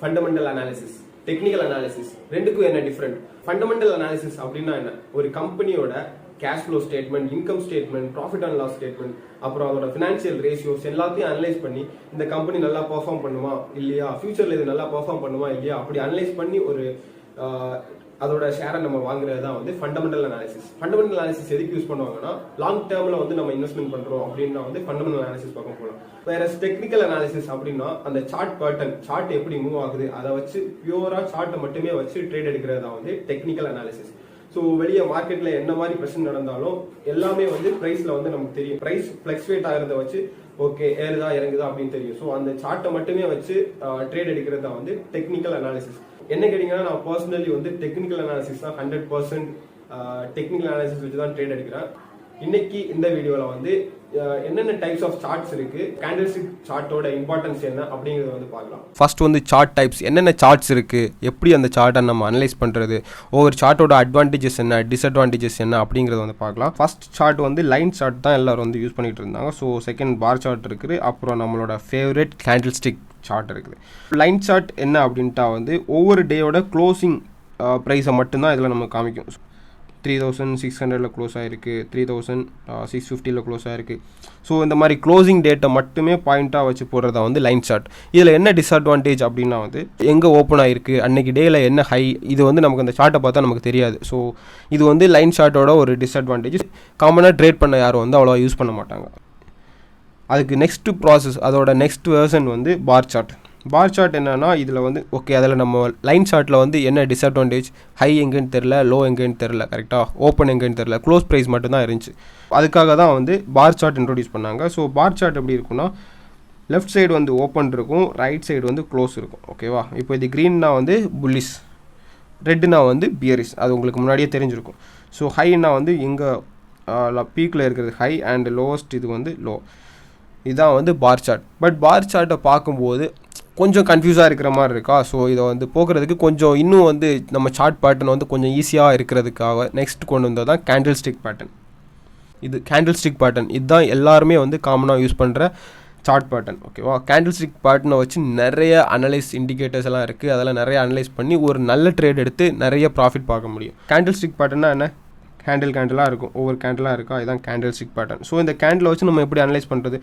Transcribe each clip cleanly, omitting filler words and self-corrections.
Fundamental analysis, technical analysis ரெண்டுக்கும் என்ன different? Fundamental analysis அப்படின்னா என்ன? ஒரு கம்பெனியோட cash flow statement, income statement, profit and loss statement, அப்புறம் அதோட ஃபினான்ஷியல் ரேஷியோஸ் எல்லாத்தையும் அனலைஸ் பண்ணி இந்த கம்பெனி நல்லா பெர்ஃபார்ம் பண்ணுமா இல்லையா, ஃபியூச்சர்ல இது நல்லா பெர்ஃபார்ம் பண்ணுமா இல்லையா, அப்படி அனலைஸ் பண்ணி ஒரு அதோட ஷேரை நம்ம வாங்குறது தான் வந்து ஃபண்டமெண்டல் அனாலிசிஸ். ஃபண்டமெண்டல் அனாலிசிஸ் எதுக்கு யூஸ் பண்ணுவாங்கன்னா, லாங் டேர்ம்ல வந்து நம்ம இன்வெஸ்ட்மெண்ட் பண்றோம் அப்படின்னா வந்து ஃபண்டமெண்டல் அனாலிசிஸ் பார்க்க போகலாம். வேற டெக்னிக்கல் அனாலிசிஸ் அப்படின்னா அந்த சார்ட் பேட்டர்ன், சார்ட் எப்படி மூவ் ஆகுது அதை வச்சு பியூரா சார்ட்டை மட்டுமே வச்சு ட்ரேட் எடுக்கிறது தான் வந்து டெக்னிக்கல் அனாலிசிஸ். ஸோ வெளியே மார்க்கெட்ல என்ன மாதிரி பிரச்சனை நடந்தாலும் எல்லாமே வந்து பிரைஸ்ல வந்து நமக்கு தெரியும். பிரைஸ் ஃபிளக்சுவேட் ஆகிறத வச்சு ஓகே ஏறுதா இறங்குதா அப்படின்னு தெரியும். ஸோ அந்த சார்ட்டை மட்டுமே வச்சு ட்ரேட் எடுக்கிறது தான் வந்து டெக்னிக்கல் அனாலிசிஸ். என்ன கேட்டீங்கன்னா, நான் பர்சனலி வந்து டெக்னிக்கல் அனாலிசிஸ் தான் 100% டெக்னிக்கல் அனாலிசிஸ் வச்சு தான் ட்ரேட் எடுக்கிறேன். இன்னைக்கு இந்த வீடியோல வந்து என்னென்ன டைப்ஸ் ஆஃப் சார்ட்ஸ் இருக்கு, கேண்டல்ஸ்டிக் சார்ட்டோட இம்பார்ட்டன்ஸ் என்ன அப்படிங்கறத வந்து பார்க்கலாம். ஃபர்ஸ்ட் வந்து சார்ட் டைப்ஸ், என்னென்ன சார்ட்ஸ் இருக்கு, எப்படி அந்த சார்ட்டை நம்ம அனலைஸ் பண்றது, ஒவ்வொரு சார்ட்டோட அட்வான்டேஜஸ் என்ன, டிஸ்அட்வான்டேஜஸ் என்ன அப்படிங்கறத வந்து பார்க்கலாம். ஃபர்ஸ்ட் சார்ட் வந்து லைன் சார்ட் தான் எல்லாரும் வந்து யூஸ் பண்ணிட்டு இருந்தாங்க. ஸோ செகண்ட் பார் சார்ட் இருக்குது, அப்புறம் நம்மளோட ஃபேவரட் கேண்டில்ஸ்டிக் சார்ட் இருக்குது. லைன் சார்ட் என்ன அப்படின்ட்டா வந்து ஒவ்வொரு டேயோட க்ளோசிங் ப்ரைஸை மட்டும்தான் இதில் நம்ம காமிக்கும். 3600 க்ளோஸ் ஆகிருக்கு, 3650 க்ளோஸ் ஆகிருக்கு. ஸோ இந்த மாதிரி க்ளோசிங் டேட்டை மட்டுமே பாயிண்ட்டாக வச்சு போடுறதா வந்து லைன் சார்ட். இதில் என்ன டிஸ்அட்வான்டேஜ் அப்படின்னா வந்து எங்கே ஓப்பன் ஆகிருக்கு, அன்றைக்கி டேயில் என்ன ஹை, இது வந்து நமக்கு அந்த சார்ட்டை பார்த்தா நமக்கு தெரியாது. ஸோ இது வந்து லைன் சார்ட்டோட ஒரு டிஸ்அட்வான்டேஜ். காமனாக ட்ரேட் பண்ண யாரும் வந்து அவ்வளோவா யூஸ் பண்ண மாட்டாங்க. அதுக்கு நெக்ஸ்ட் ப்ராசஸ், அதோட நெக்ஸ்ட் வெர்ஷன் வந்து பார் சார்ட். பார் சார்ட் என்னன்னா, இதில் வந்து ஓகே அதில் நம்ம லைன் சார்ட்டில் வந்து என்ன டிஸ்அட்வான்டேஜ், ஹை எங்கேன்னு தெரில, லோ எங்கேன்னு தெரில, கரெக்டாக ஓப்பன் எங்கேன்னு தெரில, க்ளோஸ் ப்ரைஸ் மட்டும்தான் இருந்துச்சு. அதுக்காக தான் வந்து பார் சார்ட் இன்ட்ரோடியூஸ் பண்ணாங்க. ஸோ பார் சார்ட் எப்படி இருக்குன்னா, லெஃப்ட் சைடு வந்து ஓப்பன் இருக்கும், ரைட் சைடு வந்து க்ளோஸ் இருக்கும். ஓகேவா? இப்போ இது க்ரீன்னா வந்து புல்லிஷ், ரெட்டுனா வந்து பியரிஷ், அது உங்களுக்கு முன்னாடியே தெரிஞ்சிருக்கும். ஸோ ஹைன்னா வந்து இங்கே பீக்கில் இருக்கிறது ஹை அண்ட் லோவஸ்ட் இது வந்து லோ. இதுதான் வந்து பார் சார்ட். பட் பார் சார்ட்டை பார்க்கும்போது கொஞ்சம் கன்ஃபியூஸாக இருக்கிற மாதிரி இருக்கா. ஸோ இதை வந்து போக்குறதுக்கு கொஞ்சம் இன்னும் வந்து நம்ம சார்ட் பேட்டர்ன் வந்து கொஞ்சம் ஈஸியாக இருக்கிறதுக்காக நெக்ஸ்ட் கொண்டு வந்தது தான் கேண்டில்ஸ்டிக் பேட்டர்ன். இது கேண்டில்ஸ்டிக் பேட்டர்ன், இதுதான் எல்லாருமே வந்து காமனாக யூஸ் பண்ணுற சார்ட் பேட்டர்ன். ஓகேவா? கேண்டில்ஸ்டிக் பேட்டர்னை வச்சு நிறைய அனலைஸ் இண்டிகேட்டர்ஸ் எல்லாம் இருக்குது. அதெல்லாம் நிறைய அனலைஸ் பண்ணி ஒரு நல்ல ட்ரேட் எடுத்து நிறைய ப்ராஃபிட் பார்க்க முடியும். கேண்டில்ஸ்டிக் பேட்டர்னா என்ன? கேண்டிலாக இருக்கும், ஒவ்வொரு கேண்டிலாக இருக்கா, இதுதான் கேண்டில்ஸ்டிக் பேட்டர்ன். ஸோ இந்த கேண்டிலை வச்சு நம்ம எப்படி அனலைஸ் பண்ணுறது,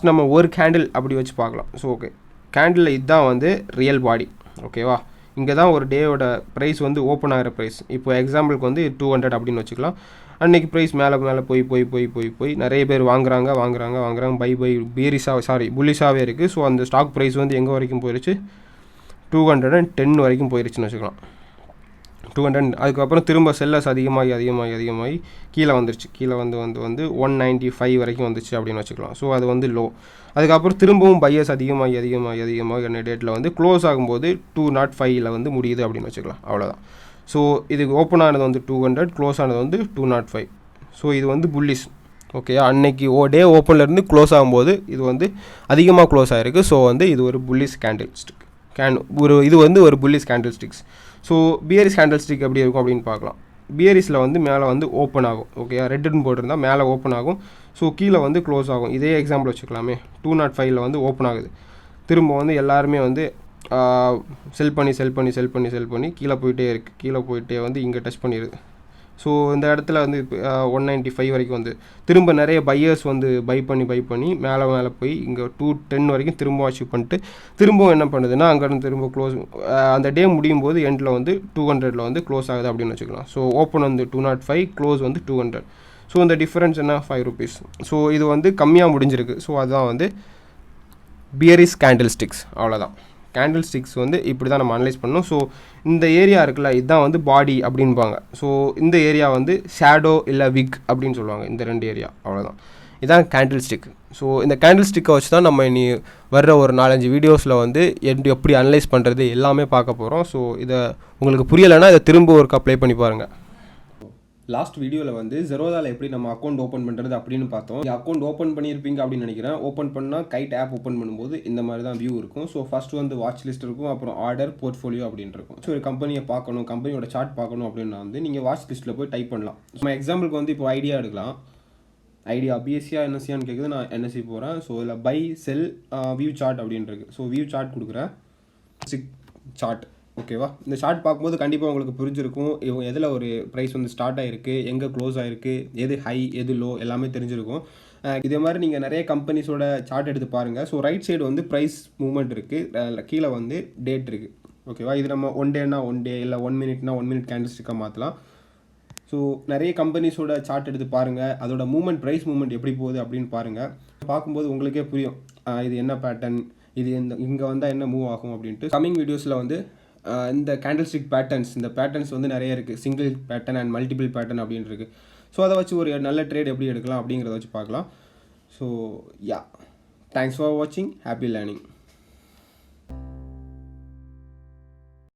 நம்ம ஒரு கேண்டில் அப்படி வச்சு பார்க்கலாம். ஸோ ஓகே, கேண்டில் இதுதான் வந்து ரியல் பாடி. ஓகேவா? இங்கே தான் ஒரு டேயோட ப்ரைஸ் வந்து ஓப்பன் ஆகிற ப்ரைஸ். இப்போ எக்ஸாம்பிளுக்கு வந்து 200 அப்படின்னு வச்சுக்கலாம். அன்றைக்கி ப்ரைஸ் மேலே போய் நிறைய பேர் வாங்குறாங்க பை புல்லிஷாகவே இருக்குது. ஸோ அந்த ஸ்டாக் ப்ரைஸ் வந்து எங்கே வரைக்கும் போயிடுச்சு, 210 வரைக்கும் போயிடுச்சுன்னு வச்சுக்கலாம். 200. அதுக்கப்புறம் திரும்ப செல்லஸ் அதிகமாகி கீழே வந்துருச்சு. கீழே வந்து 195 வரைக்கும் வந்துச்சு அப்படின்னு வச்சுக்கலாம். ஸோ அது வந்து லோ. அதுக்கப்புறம் திரும்பவும் பையர்ஸ் அதிகமாகி என்ன டேட்டில் வந்து க்ளோஸ் ஆகும்போது 205 வந்து முடியுது அப்படின்னு வச்சுக்கலாம். அவ்வளோதான். ஸோ இதுக்கு ஓப்பன் ஆனது வந்து 200, க்ளோஸ் ஆனது வந்து 205. ஸோ இது வந்து புல்லிஷ். ஓகே, அன்னைக்கு டே ஓப்பன்லேருந்து க்ளோஸ் ஆகும்போது இது வந்து அதிகமாக க்ளோஸ் ஆகிருக்கு. ஸோ வந்து இது ஒரு புல்லிஷ் கேண்டில்ஸ்டிக். இது வந்து ஒரு bullish candlesticks. So bearish candlestick எப்படி இருக்கும் அப்படின்னு பார்க்கலாம். பியரிஷில் வந்து மேலே வந்து ஓப்பன் ஆகும். ஓகே, ரெட்டுன்னு போட்டிருந்தால் மேலே ஓப்பன் ஆகும். ஸோ கீழே வந்து க்ளோஸ் ஆகும். இதே எக்ஸாம்பிள் வச்சுக்கலாமே, 205 வந்து ஓப்பன் ஆகுது. திரும்ப வந்து எல்லாருமே வந்து செல் பண்ணி கீழே போயிட்டே வந்து இங்கே டச் பண்ணிடுது. ஸோ இந்த இடத்துல வந்து 195 வரைக்கும் வந்து திரும்ப நிறைய பையர்ஸ் வந்து பை பண்ணி மேலே போய் இங்கே 210 வரைக்கும் திரும்ப அச்சீவ் பண்ணிட்டு திரும்பவும் என்ன பண்ணுதுன்னா அங்கேருந்து திரும்ப க்ளோஸ், அந்த டே முடியும் போது எண்டில் வந்து 200 வந்து க்ளோஸ் ஆகுது அப்படின்னு வச்சுக்கலாம். ஸோ ஓப்பன் வந்து 205, க்ளோஸ் வந்து 200. ஸோ இந்த டிஃபரன்ஸ் என்ன, 5 rupees. ஸோ இது வந்து கம்மியாக முடிஞ்சிருக்கு. ஸோ அதுதான் வந்து பியரிஷ் கேண்டில்ஸ்டிக்ஸ். அவ்வளோதான். கேண்டில்ஸ்டிக்ஸ் வந்து இப்படி தான் நம்ம அனலைஸ் பண்ணணும். ஸோ இந்த ஏரியா இருக்குல்ல, இதுதான் வந்து பாடி அப்படின்பாங்க. ஸோ இந்த ஏரியா வந்து ஷேடோ இல்லை விக் அப்படின்னு சொல்லுவாங்க. இந்த 2 ஏரியா, அவ்வளோதான். இதுதான் கேண்டில்ஸ்டிக். ஸோ இந்த கேண்டில்ஸ்டிக்கை வச்சு தான் நம்ம இனி வர்ற ஒரு 4-5 வீடியோஸில் வந்து எப்படி அனலைஸ் பண்ணுறது எல்லாமே பார்க்க போகிறோம். ஸோ இதை உங்களுக்கு புரியலைன்னா இதை திரும்ப ஒரு ப்ளே பண்ணி பாருங்கள். லாஸ்ட் வீடியோவில் வந்து ஜெரோதாவில் எப்படி நம்ம அக்கௌண்ட் ஓப்பன் பண்ணுறது அப்படின்னு பார்த்தோம். அக்கௌண்ட் ஓப்பன் பண்ணியிருப்பீங்க அப்படின்னு நினைக்கிறேன். ஓப்பன் பண்ணால் கைட் ஆப் ஓப்பன் பண்ணும்போது இந்த மாதிரி தான் வியூ இருக்கும். ஸோ ஃபர்ஸ்ட் வந்து வாட்ச் லிஸ்ட் இருக்கும், அப்புறம் ஆர்டர், போர்ட்ஃபோலியோ அப்படின்னு இருக்கும். ஸோ ஒரு கம்பெனியை பார்க்கணும், கம்பெனியோட சார்ட் பார்க்கணும் அப்படின்னா வந்து நீங்கள் வாட்ச் லிஸ்ட்டில் போய் டைப் பண்ணலாம். நம்ம எக்ஸாம்பிளுக்கு வந்து இப்போ ஐடியா எடுக்கலாம். ஐடியா பிஎஸ்சியா என்எஸ்சியான்னு கேட்குது, நான் என்எஸ்சி போகிறேன். ஸோ இதில் பை செல் வியூ சார்ட் அப்படின்னு இருக்குது. ஸோ வியூ சார்ட் கொடுக்குறேன். சார்ட். ஓகேவா, இந்த சார்ட் பார்க்கும்போது கண்டிப்பாக உங்களுக்கு புரிஞ்சிருக்கும் இவங்க எதில் ஒரு ப்ரைஸ் வந்து ஸ்டார்ட் ஆகிருக்கு, எங்கே க்ளோஸ் ஆகிருக்கு, எது ஹை எது லோ எல்லாமே தெரிஞ்சிருக்கும். இதே மாதிரி நீங்கள் நிறைய கம்பெனிஸோட சார்ட் எடுத்து பாருங்கள். ஸோ ரைட் சைடு வந்து ப்ரைஸ் மூவ்மெண்ட் இருக்குது, கீழே வந்து டேட் இருக்குது. ஓகேவா, இது நம்ம 1 டேனா 1 டே, இல்லை 1 மினிட்னா 1 மினிட் கேண்டில்ஸ்டிக்காக மாற்றலாம். ஸோ நிறைய கம்பெனிஸோட சார்ட் எடுத்து பாருங்கள், அதோட மூவ்மெண்ட் ப்ரைஸ் மூவ்மெண்ட் எப்படி போகுது அப்படின்னு பாருங்கள். பார்க்கும்போது உங்களுக்கே புரியும் இது என்ன பேட்டர்ன், இது இங்கே வந்தால் என்ன மூவ் ஆகும் அப்படின்ட்டு. கம்மிங் வீடியோஸில் வந்து இந்த கேண்டில்ஸ்டிக் பேட்டர்ன்ஸ், இந்த பேட்டர்ன்ஸ் வந்து நிறைய இருக்குது, single pattern and multiple pattern அப்படின்னு இருக்குது. ஸோ அதை வச்சு ஒரு நல்ல ட்ரேட் எப்படி எடுக்கலாம் அப்படிங்கிறத வச்சு பார்க்கலாம். ஸோ யா, தேங்க்ஸ் ஃபார் வாட்சிங், ஹாப்பி லேர்னிங்.